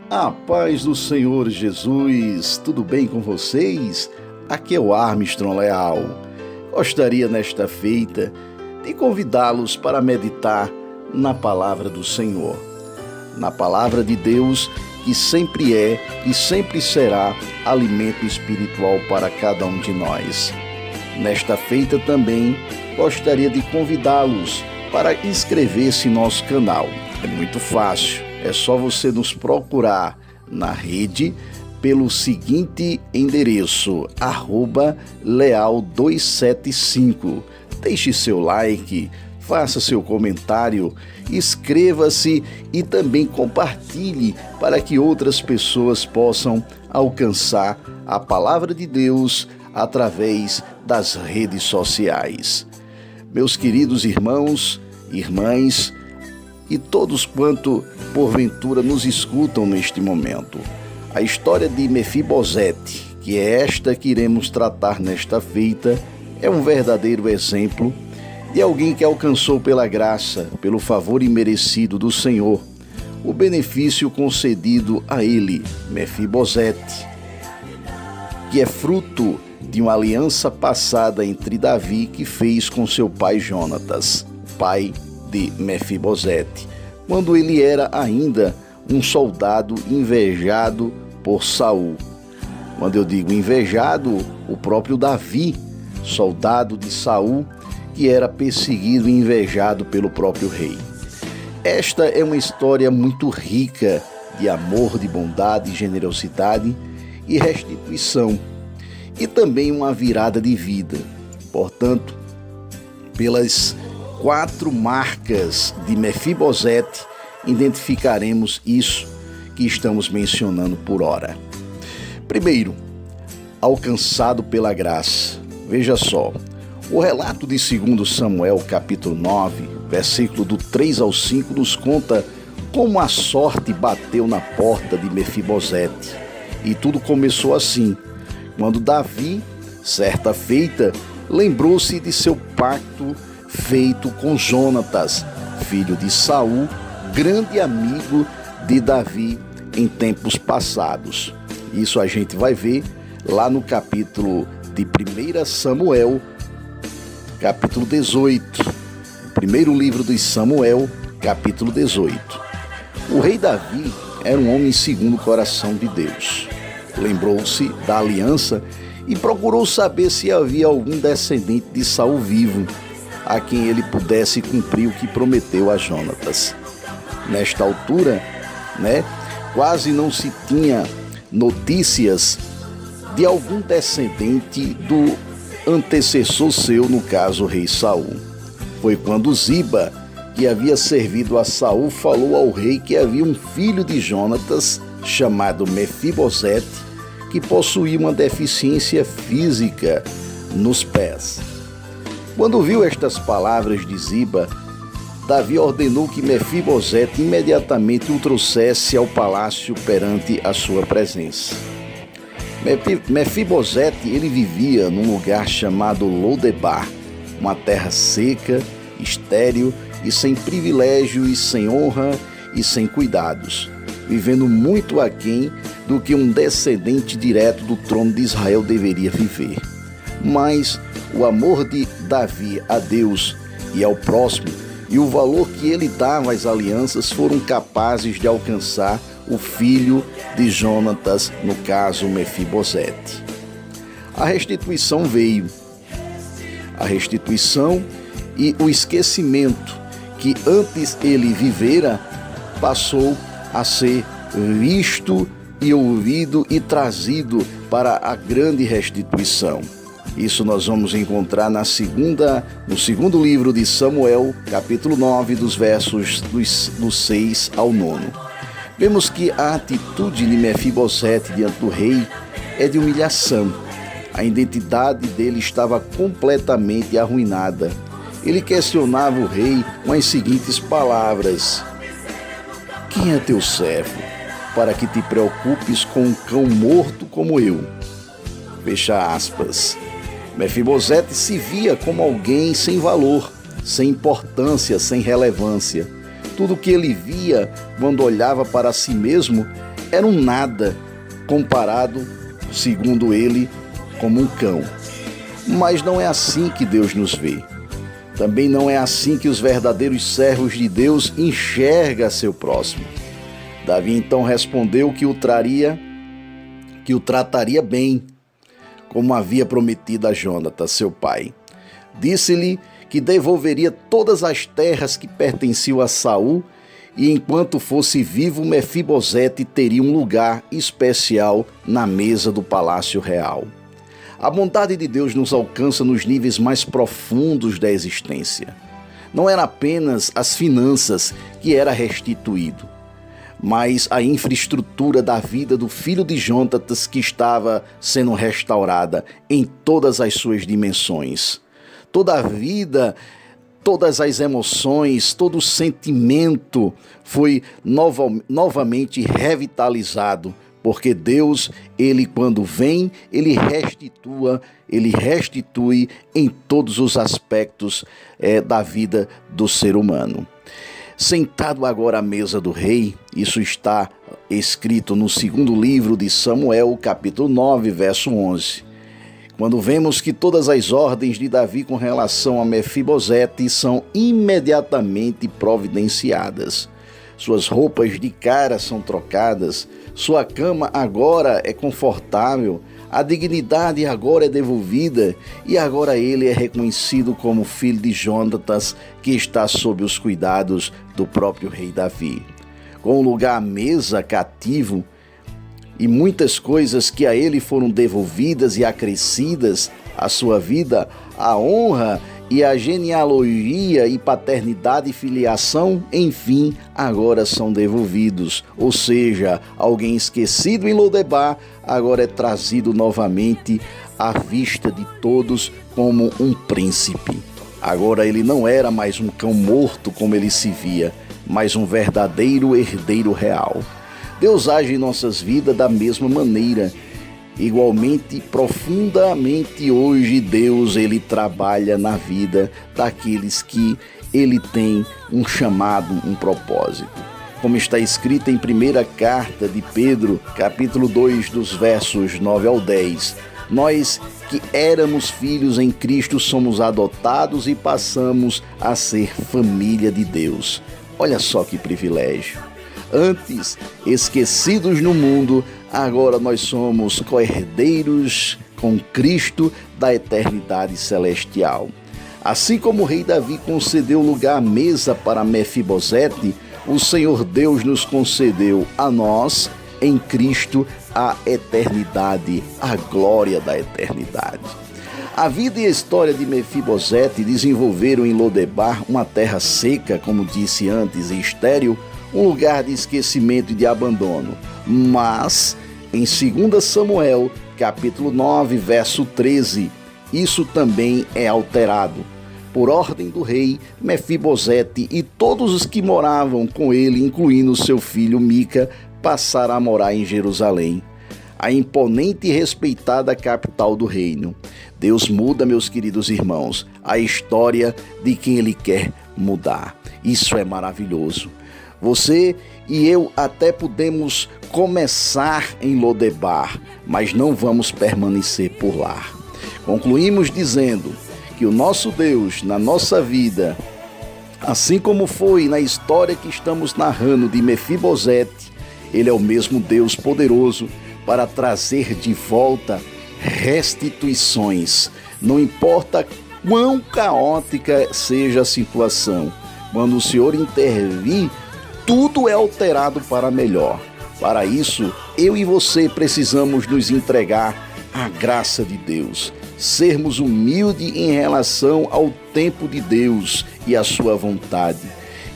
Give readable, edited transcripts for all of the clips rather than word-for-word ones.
A paz do Senhor Jesus, tudo bem com vocês? Aqui é o Armstrong Leal. Gostaria nesta feita de convidá-los para meditar na palavra do Senhor. Na palavra de Deus, que sempre é e sempre será alimento espiritual para cada um de nós. Nesta feita também gostaria de convidá-los para inscrever-se em nosso canal. É muito fácil. É só você nos procurar na rede pelo seguinte endereço, @leal275. Deixe seu like, faça seu comentário, inscreva-se e também compartilhe para que outras pessoas possam alcançar a palavra de Deus através das redes sociais. Meus queridos irmãos, irmãs, e todos quanto porventura nos escutam neste momento. A história de Mefibosete, que é esta que iremos tratar nesta feita, é um verdadeiro exemplo de alguém que alcançou pela graça, pelo favor imerecido do Senhor, o benefício concedido a ele, Mefibosete, que é fruto de uma aliança passada entre Davi que fez com seu pai Jonatas, pai de Mefibosete, quando ele era ainda um soldado invejado por Saul. Quando eu digo invejado, o próprio Davi, soldado de Saul, que era perseguido e invejado pelo próprio rei. Esta é uma história muito rica de amor, de bondade, generosidade e restituição, e também uma virada de vida. Portanto, pelas 4 marcas de Mefibosete, identificaremos isso que estamos mencionando por ora. Primeiro, alcançado pela graça. Veja só, o relato de 2 Samuel, capítulo 9, versículo do 3 ao 5, nos conta como a sorte bateu na porta de Mefibosete. E tudo começou assim, quando Davi, certa feita, lembrou-se de seu pacto feito com Jonatas, filho de Saul, grande amigo de Davi em tempos passados. Isso a gente vai ver lá no capítulo de 1 Samuel, capítulo 18. Primeiro livro de Samuel, capítulo 18. O rei Davi era um homem segundo o coração de Deus. Lembrou-se da aliança e procurou saber se havia algum descendente de Saul vivo, a quem ele pudesse cumprir o que prometeu a Jonatas. Nesta altura, quase não se tinha notícias de algum descendente do antecessor seu, no caso o rei Saul. Foi quando Ziba, que havia servido a Saul, falou ao rei que havia um filho de Jonatas, chamado Mefibosete, que possuía uma deficiência física nos pés. Quando viu estas palavras de Ziba, Davi ordenou que Mefibosete imediatamente o trouxesse ao palácio perante a sua presença. Mefibosete, ele vivia num lugar chamado Lodebar, uma terra seca, estéril e sem privilégio e sem honra e sem cuidados, vivendo muito aquém do que um descendente direto do trono de Israel deveria viver. Mas o amor de Davi a Deus e ao próximo e o valor que ele dava às alianças foram capazes de alcançar o filho de Jonatas, no caso Mefibosete. A restituição veio. A restituição e o esquecimento que antes ele vivera passou a ser visto e ouvido e trazido para a grande restituição. Isso nós vamos encontrar no segundo livro de Samuel, capítulo 9, dos versos do 6 ao 9. Vemos que a atitude de Mefibosete diante do rei é de humilhação. A identidade dele estava completamente arruinada. Ele questionava o rei com as seguintes palavras: "Quem é teu servo, para que te preocupes com um cão morto como eu?" Fecha aspas. Mefibosete se via como alguém sem valor, sem importância, sem relevância. Tudo o que ele via quando olhava para si mesmo era um nada comparado, segundo ele, como um cão. Mas não é assim que Deus nos vê. Também não é assim que os verdadeiros servos de Deus enxergam seu próximo. Davi então respondeu que o trataria bem, como havia prometido a Jonatas, seu pai. Disse-lhe que devolveria todas as terras que pertenciam a Saul, e enquanto fosse vivo, Mefibosete teria um lugar especial na mesa do palácio real. A bondade de Deus nos alcança nos níveis mais profundos da existência. Não era apenas as finanças que era restituído, mas a infraestrutura da vida do filho de Jonatas que estava sendo restaurada em todas as suas dimensões. Toda a vida, todas as emoções, todo o sentimento foi novamente revitalizado, porque Deus, Ele quando vem, Ele restitui em todos os aspectos da vida do ser humano. Sentado agora à mesa do rei, isso está escrito no segundo livro de Samuel, capítulo 9, verso 11. Quando vemos que todas as ordens de Davi com relação a Mefibosete são imediatamente providenciadas. Suas roupas de cara são trocadas, sua cama agora é confortável, a dignidade agora é devolvida e agora ele é reconhecido como filho de Jonatas, que está sob os cuidados do próprio rei Davi. Com o lugar à mesa cativo e muitas coisas que a ele foram devolvidas e acrescidas à sua vida, a honra e a genealogia e paternidade e filiação, enfim, agora são devolvidos. Ou seja, alguém esquecido em Lodebar agora é trazido novamente à vista de todos como um príncipe. Agora ele não era mais um cão morto como ele se via, mas um verdadeiro herdeiro real. Deus age em nossas vidas da mesma maneira. Igualmente, profundamente hoje, Deus, Ele trabalha na vida daqueles que Ele tem um chamado, um propósito. Como está escrito em primeira carta de Pedro, capítulo 2, dos versos 9 ao 10, nós que éramos filhos em Cristo somos adotados e passamos a ser família de Deus. Olha só que privilégio. Antes, esquecidos no mundo, agora nós somos co-herdeiros com Cristo da eternidade celestial. Assim como o rei Davi concedeu lugar à mesa para Mefibosete, o Senhor Deus nos concedeu a nós, em Cristo, a eternidade, a glória da eternidade. A vida e a história de Mefibosete desenvolveram em Lodebar uma terra seca, como disse antes, e estéril, um lugar de esquecimento e de abandono. Mas, em 2 Samuel, capítulo 9, verso 13, isso também é alterado. Por ordem do rei, Mefibosete e todos os que moravam com ele, incluindo seu filho Mica, passaram a morar em Jerusalém, a imponente e respeitada capital do reino. Deus muda, meus queridos irmãos, a história de quem Ele quer mudar. Isso é maravilhoso. Você e eu até podemos começar em Lodebar, mas não vamos permanecer por lá. Concluímos dizendo que o nosso Deus, na nossa vida, assim como foi na história que estamos narrando de Mefibosete, Ele é o mesmo Deus poderoso para trazer de volta restituições. Não importa quão caótica seja a situação, quando o Senhor intervir, tudo é alterado para melhor. Para isso, eu e você precisamos nos entregar à graça de Deus, sermos humildes em relação ao tempo de Deus e à sua vontade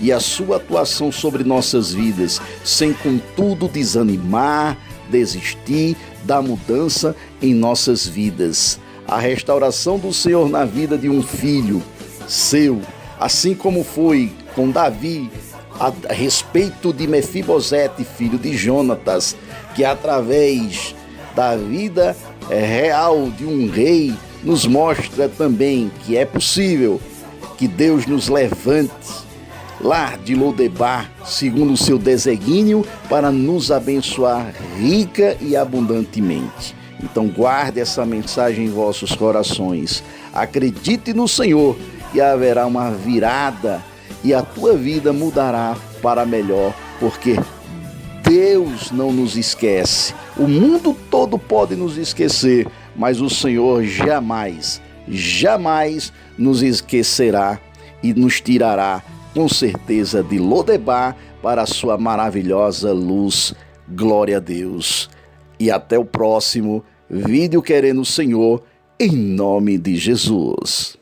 e a sua atuação sobre nossas vidas, sem contudo desanimar, desistir da mudança em nossas vidas. A restauração do Senhor na vida de um filho seu, assim como foi com Davi, a respeito de Mefibosete, filho de Jonatas, que através da vida real de um rei nos mostra também que é possível que Deus nos levante lar de Lodebar, segundo o seu desígnio, para nos abençoar rica e abundantemente. Então guarde essa mensagem em vossos corações. Acredite no Senhor e haverá uma virada e a tua vida mudará para melhor, porque Deus não nos esquece. O mundo todo pode nos esquecer, mas o Senhor jamais nos esquecerá e nos tirará com certeza de Lodebar para a sua maravilhosa luz. Glória a Deus. E até o próximo vídeo, querendo o Senhor, em nome de Jesus.